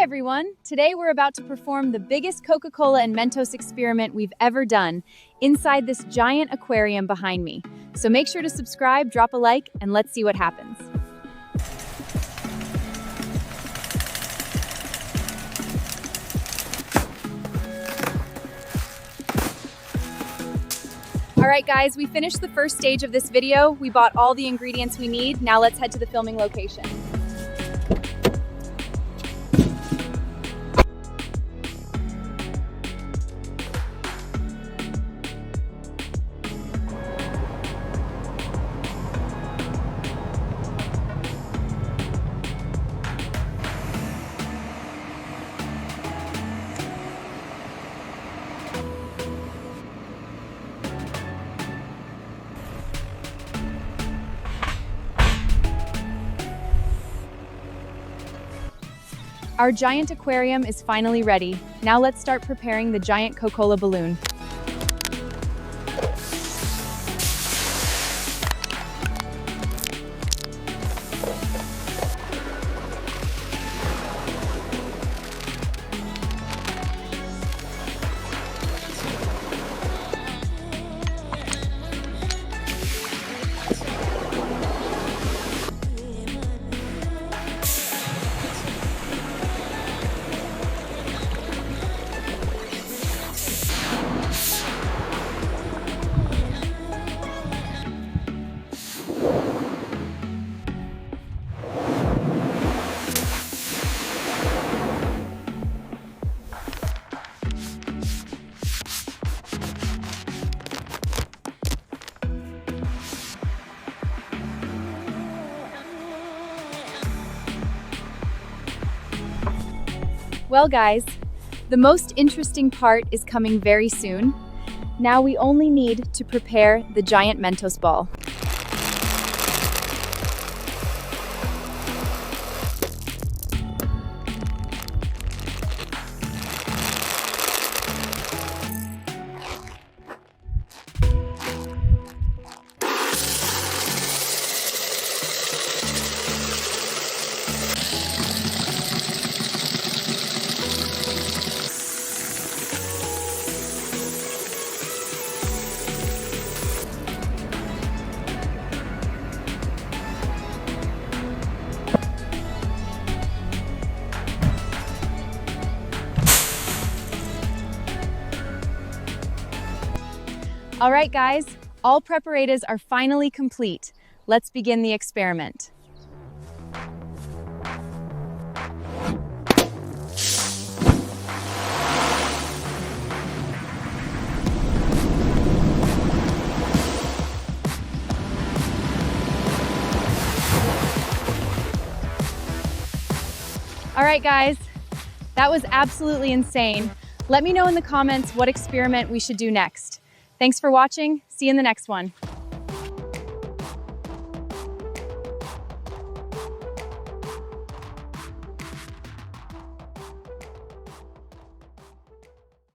everyone! Today we're about to perform the biggest Coca-Cola and Mentos experiment we've ever done inside this giant aquarium behind me. So make sure to subscribe, drop a like, and let's see what happens. Alright guys, we finished the first stage of this video. We bought all the ingredients we need. Now let's head to the filming location. Our giant aquarium is finally ready. Now let's start preparing the giant Coca-Cola balloon. Well guys, the most interesting part is coming very soon. Now we only need to prepare the giant Mentos ball. All right, guys, all preparatives are finally complete. Let's begin the experiment. All right, guys, that was absolutely insane. Let me know in the comments what experiment we should do next. Thanks for watching. See you in the next one.